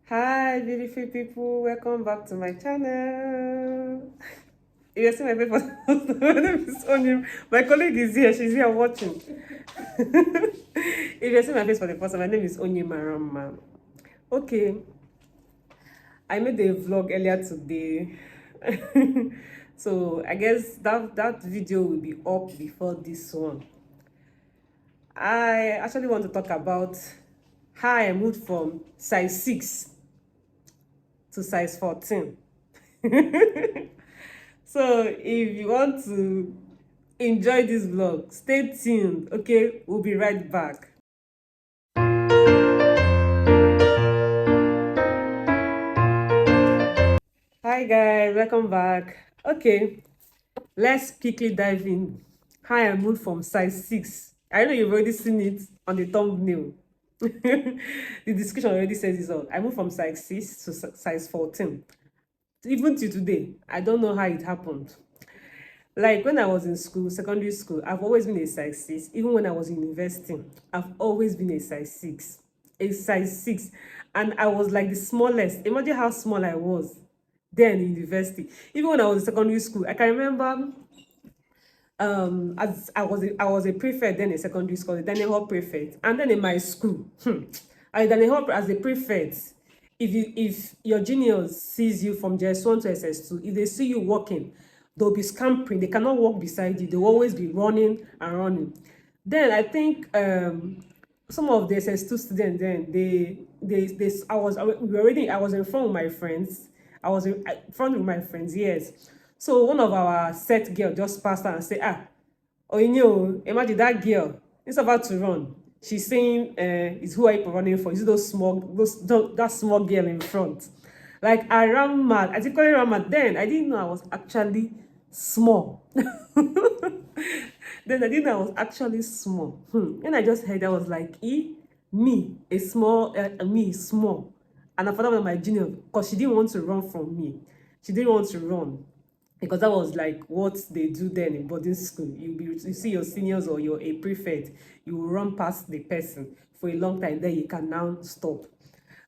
Hi, beautiful people. Welcome back to my channel. You see my face for my name is Onyim. My colleague is here. She's here watching. If you see my face for the first time, my name is Onyim Marama. Okay, I made a vlog earlier today. So I guess that video will be up before this one. I actually want to talk about how I moved from size 6 to size 14. So if you want to enjoy this vlog, stay tuned. Okay, we'll be right back. Hi guys, welcome back. Okay, let's quickly dive in. How I moved from size 6. I know you've already seen it on the thumbnail. The description already says it all. I moved from size 6 to size 14. Even till today, I don't know how it happened. Like when I was in school, secondary school, I've always been a size 6. Even when I was in university, I've always been a size 6. A size 6. And I was like the smallest. Imagine how small I was then in university. Even when I was in secondary school, I can remember as I was a prefect then in secondary school, a Daniel Hall prefect. And then in my school, I Daniel Hall as a prefect. If your juniors sees you from JS1 to SS2, if they see you walking, they'll be scampering. They cannot walk beside you. They'll always be running and running. Then I think some of the SS2 students then I was in front of my friends. I was in front of my friends, yes. So one of our set girl just passed her and said, oh, you know, imagine that girl is about to run. She's saying, is who are you running for? Is it that small girl in front? Like I ran mad. I think I ran mad. Then I didn't know I was actually small. Then I didn't know I was actually small. When I just heard, I was like, me, a small, me, small. And I found out my junior, because she didn't want to run from me. She didn't want to run because that was like what they do then in boarding school. You see your seniors or you're a prefect, you will run past the person for a long time, then you can now stop.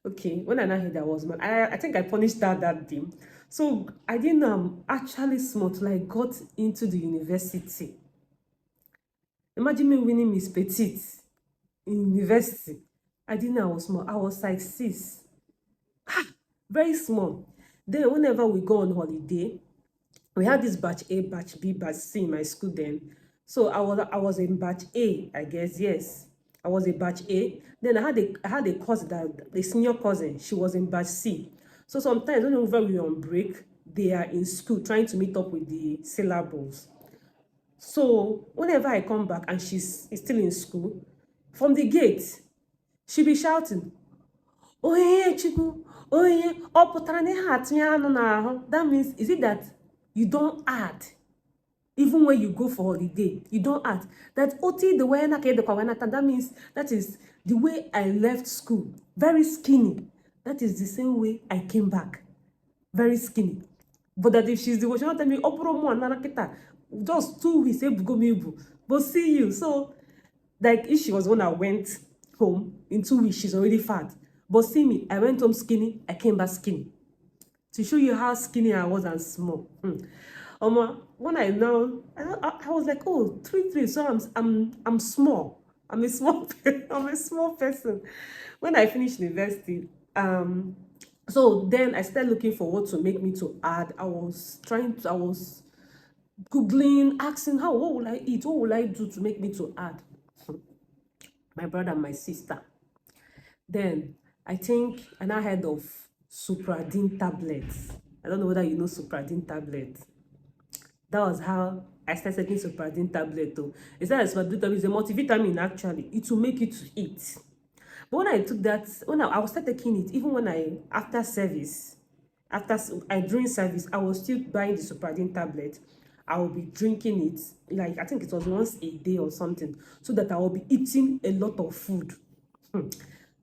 Okay, when I now heard that was man, I think I punished that day. So I didn't know I'm actually smart till I got into the university. Imagine me winning Miss Petite in university. I didn't know I was small. I was like 6. Very small. Then whenever we go on holiday, we had this batch A, batch B, batch C in my school then. So I was in batch A, I guess, yes. I was a batch A. Then I had a cousin, that the senior cousin, she was in batch C. So sometimes whenever we were on break, they are in school trying to meet up with the syllables. So whenever I come back and she's still in school, from the gate, she'll be shouting, "Oye, Chiku, oye, ọ pụtara na ihe atụnye anụ n'ahụ." That means, is it that you don't add? Even when you go for holiday, you don't add. That oti the way that means that is the way I left school. Very skinny. That is the same way I came back. Very skinny. But that if she's the one, she'll not tell me, just 2 weeks, but see you. So, like if she was when I went home, in 2 weeks, she's already fat. But see me, I went home skinny, I came back skinny. To show you how skinny I was and small. When I now, I was like, oh, 3'3", so I'm small. I'm a small, I'm a small person. When I finished university, so then I started looking for what to make me to add. I was Googling, asking what will I eat? What will I do to make me to add? My brother and my sister. Then I think I now heard of Supradin tablets. I don't know whether you know Supradin tablets. That was how I started taking Supradin tablet too. It's not a Supradin tablet, it's a multivitamin actually. It will make you to eat. But when I took that, when I was started taking it, even when after service, during service, I was still buying the Supradin tablet. I will be drinking it, like I think it was once a day or something, so that I will be eating a lot of food.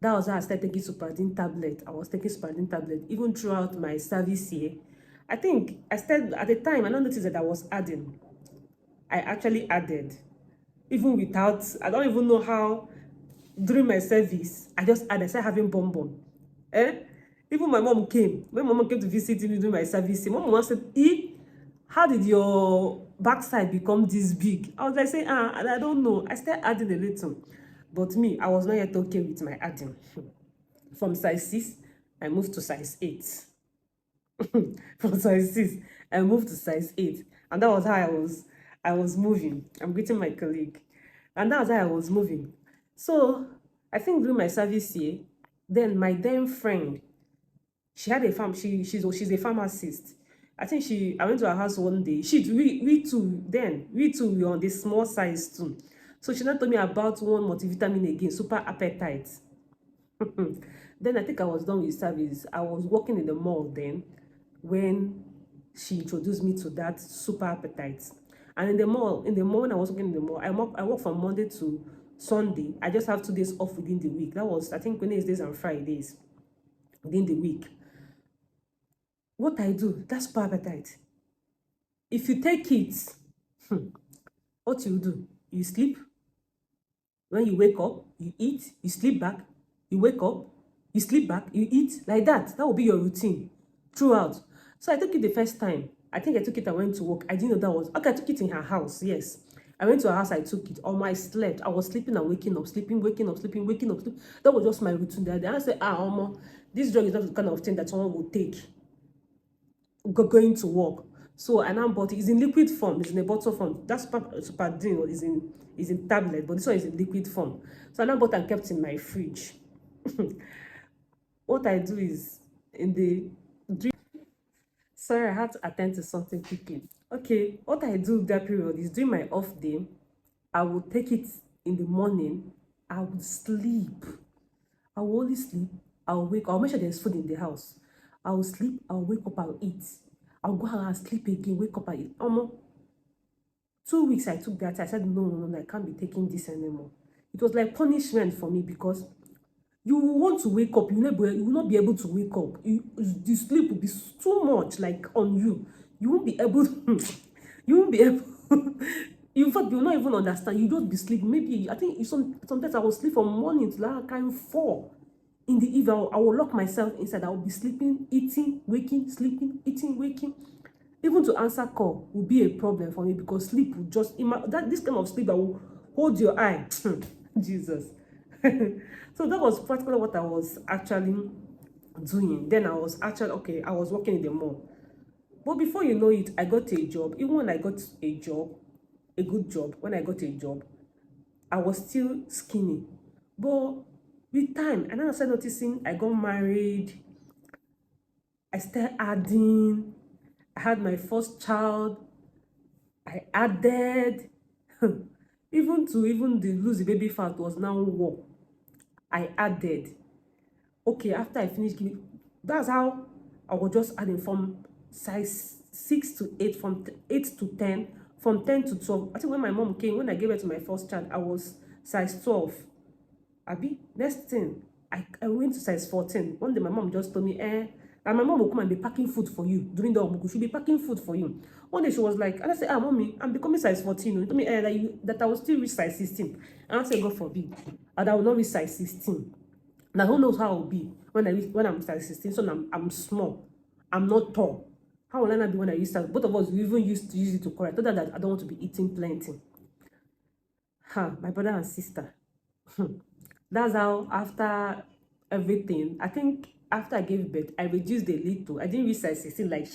That was how I started taking Supradin tablet. I was taking Supradin tablet even throughout my service year. I think I started at the time. I don't notice that I was adding. I actually added, even without. I don't even know how. During my service, I just added. I started having bonbon. Even my mom came. When my mom came to visit me during my service, my mom said, "E, how did your backside become this big?" I was like saying, I don't know. I started adding a little. But me, I was not yet okay with my adding. From size 6, I moved to size 8. From size 6, I moved to size 8. And that was how I was moving. I'm greeting my colleague. And that was how I was moving. So I think during my service year, then my then friend, she had a farm, she's a pharmacist. I went to her house one day. We were on the small size too. So she not told me about one multivitamin again, super appetite. Then I think I was done with service. I was working in the mall then when she introduced me to that super appetite. And in the mall when I was working in the mall, I work from Monday to Sunday. I just have 2 days off within the week. That was, I think, Wednesdays and Fridays within the week. What I do, that's super appetite. If you take it, what you do, you sleep. When you wake up, you eat, you sleep back, you wake up, you sleep back, you eat, like that. That will be your routine throughout. So I took it the first time. I think I took it, I went to work. I didn't know that was, okay, I took it in her house, yes. I went to her house, I took it. I slept. I was sleeping and waking up, sleeping, waking up, sleeping, waking up, sleeping. That was just my routine that day. I said, this drug is not the kind of thing that someone will take going to work. So I now bought it. It's in liquid form. It's in a bottle form. That's Superdrink is in tablet, but this one is in liquid form. So I now bought and kept in my fridge. What I do is in the drink. Sorry, I had to attend to something quickly. Okay, what I do that period is during my off day, I will take it in the morning. I would sleep. I will only sleep. I'll wake. I'll make sure there's food in the house. I will sleep. I'll wake up. I'll eat. I'll go out and sleep again. Wake up and eat. 2 weeks I took that. I said no, I can't be taking this anymore. It was like punishment for me because you want to wake up. You will not be able to wake up. The sleep will be too much like on you. You won't be able. You won't be able. In fact, you'll not even understand. You just be sleeping. Maybe I think sometimes I will sleep from morning to like kind of 4 in the evening. I will lock myself inside. I will be sleeping, eating, waking, sleeping, eating, waking. Even to answer call will be a problem for me because sleep will just this kind of sleep that will hold your eye. Jesus. So that was practically what I was actually doing. Then I was working in the mall. But before you know it, I got a job. Even when I got a job, a good job, when I got a job, I was still skinny. But with time, and then I started noticing I got married. I started adding. I had my first child. I added. Even the lose the baby fat was now war. I added. Okay, after I finished giving, that's how I was just adding from size 6 to 8, from 8 to 10, from 10 to 12. I think when my mom came, when I gave birth to my first child, I was size 12. Abi, next thing, I went to size 14. One day my mom just told me, and my mom will come and be packing food for you during the Omugu. She'll be packing food for you. One day she was like, and I said, mommy, I'm becoming size 14. You told me that I will still reach size 16. And I said, God forbid, and I will not reach size 16. Now who knows how I'll be when I'm size 16? So I'm small. I'm not tall. How will I not be when I use size? Both of us we even used to use it to correct. Other that I don't want to be eating plenty. My brother and sister. That's how after everything, I think after I gave birth, I reduced a little. I didn't reach size 16 like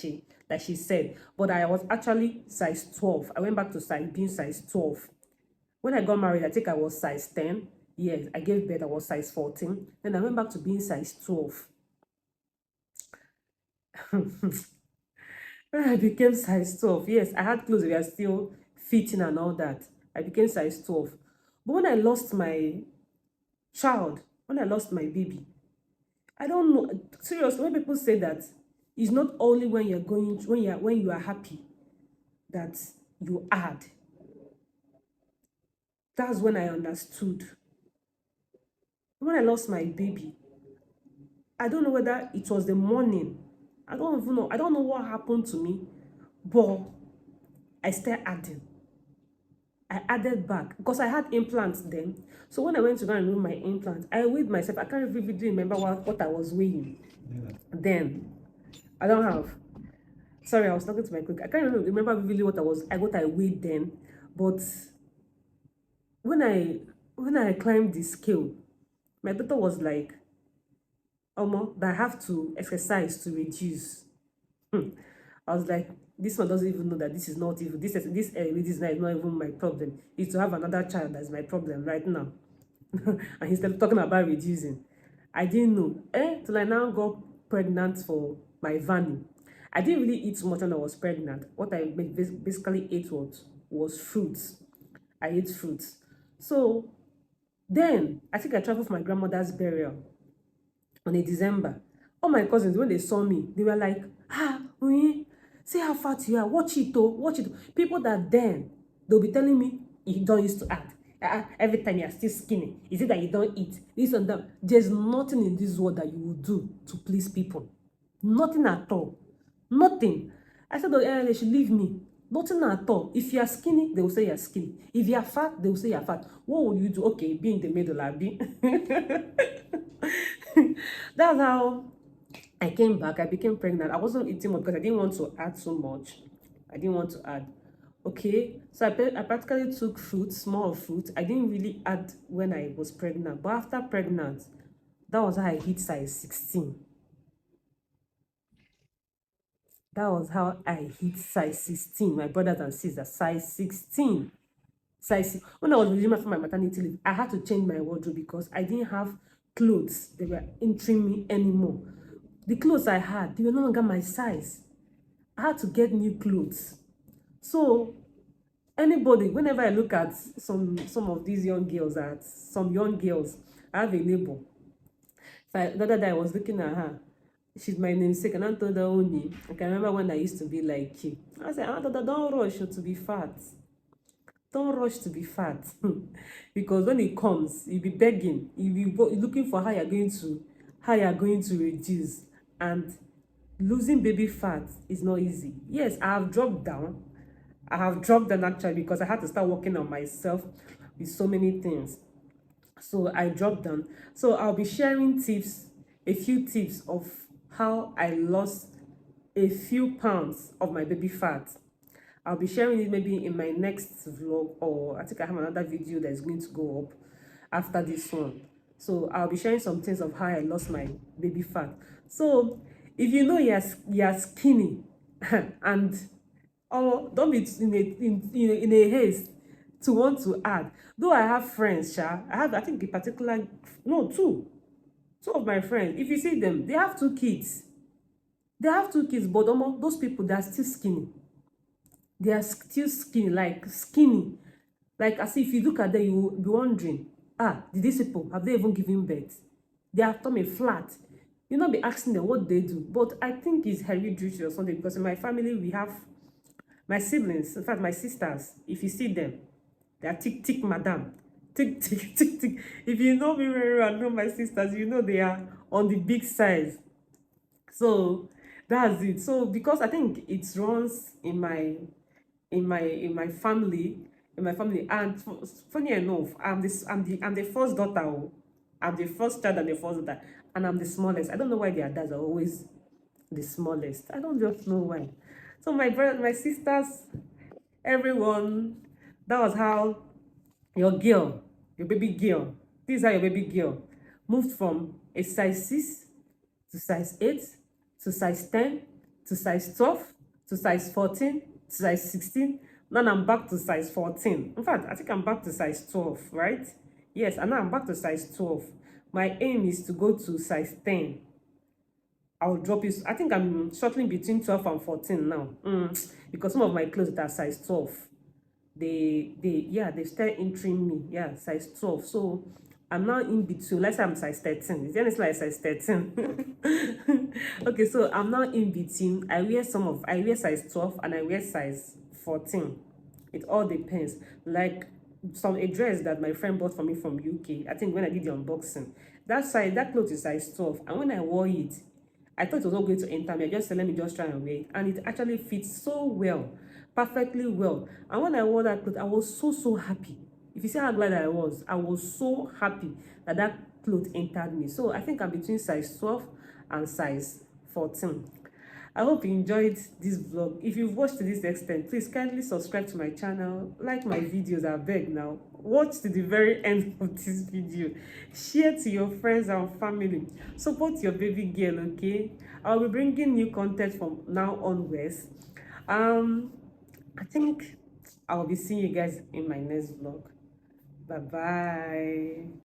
she said, but I was actually size 12. I went back to being size 12. When I got married, I think I was size 10. Yes, I gave birth, I was size 14. Then I went back to being size 12. When I became size 12, yes, I had clothes that were still fitting and all that. I became size 12. But when I lost my child, when I lost my baby, I don't know. Seriously, when people say that, it's not only when you are happy that you add. That's when I understood. When I lost my baby, I don't know whether it was the morning. I don't even know. I don't know what happened to me, but I started adding. I added back because I had implants then. So when I went to go and remove my implant, I weighed myself. I can't vividly remember what I was weighing. then. I don't have. Sorry, I was talking to my cook. I can't remember vividly what I weighed then, but when I when I climbed the scale, my doctor was like, "Omo, that I have to exercise to reduce." I was like, this one doesn't even know that this is not even this is not even my problem. It's to have another child that's my problem right now. And he's still talking about reducing. I didn't know. Till I now got pregnant for my Vanny. I didn't really eat much when I was pregnant. What I basically ate was fruits. I ate fruits. So then I think I traveled for my grandmother's burial on a December. All my cousins, when they saw me, they were like, see how fat you are. Watch it, though. Watch it. People that then, they'll be telling me, you don't used to add. Every time you are still skinny. Is it that you don't eat? This and that. There's nothing in this world that you will do to please people. Nothing at all. Nothing. I said, they should leave me. Nothing at all. If you are skinny, they will say you're skinny. If you are fat, they will say you're fat. What will you do? Okay, be in the middle, Abby. That's how I came back. I became pregnant. I wasn't eating much because I didn't want to add so much. I didn't want to add. Okay, so I practically took fruit, small fruit. I didn't really add when I was pregnant, but after pregnant, that was how I hit size 16. That was how I hit size 16. My brothers and sisters, size 16. When I was resuming from my maternity leave, I had to change my wardrobe because I didn't have clothes that were entering me anymore. The clothes I had, they were no longer my size. I had to get new clothes. So anybody, whenever I look at some of these young girls, I have a neighbor. So the other day I was looking at her. She's my namesake, and I told her, Oni, I can remember when I used to be like you. I said, don't rush to be fat. Don't rush to be fat. Because when it comes, you'll be begging. You'll be looking for how you're going to reduce. And losing baby fat is not easy. Yes, I have dropped down. Actually because I had to start working on myself with so many things. So I dropped down. So I'll be sharing a few tips of how I lost a few pounds of my baby fat. I'll be sharing it maybe in my next vlog, or I think I have another video that is going to go up after this one. So I'll be sharing some things of how I lost my baby fat. So if you know you're skinny and don't be in a haste to want to add. Though I have friends, I think in particular, no, two of my friends. If you see them, they have two kids. But those people, they are still skinny. They are still skinny, like as if you look at them, you will be wondering, did these people, have they even given birth? They have tummy flat. You'll not be asking them what they do. But I think it's hereditary or something, because in my family we have my siblings, in fact my sisters, if you see them, they are tick madam, tick. If you know me very well, know my sisters, you know they are on the big size. So that's it. So because I think it runs in my family, and funny enough, I'm the first daughter. I'm the first child and the first daughter, and I'm the smallest. I don't know why their dads are always the smallest. I don't just know why. So my brother, my sisters, everyone, that was how your baby girl, this is how your baby girl moved from a size 6 to size 8 to size 10 to size 12 to size 14 to size 16. Now I'm back to size 14. In fact, I think I'm back to size 12, right? Yes, and now I'm back to size 12. My aim is to go to size 10. I'll drop it. I think I'm shuttling between 12 and 14 now. Because some of my clothes are size 12. They start entering me. Yeah, size 12. So I'm now in between. Let's say I'm size 13. Is there anything like size 13? Okay, so I'm now in between. I wear size 12 and I wear size 14. It all depends. Like a dress that my friend bought for me from UK. I think when I did the unboxing, that clothes is size 12, and when I wore it, I thought it was not going to enter me. I just said, let me just try and wear it, and it actually fits so well, perfectly well. And when I wore that clothes, I was so happy. If you see how glad I was so happy that clothes entered me. So I think I'm between size 12 and size 14. I hope you enjoyed this vlog. If you've watched to this extent, please kindly subscribe to my channel, like my videos, I beg now. Watch to the very end of this video. Share to your friends and family. Support your baby girl, okay? I'll be bringing new content from now onwards. I think I'll be seeing you guys in my next vlog. Bye bye.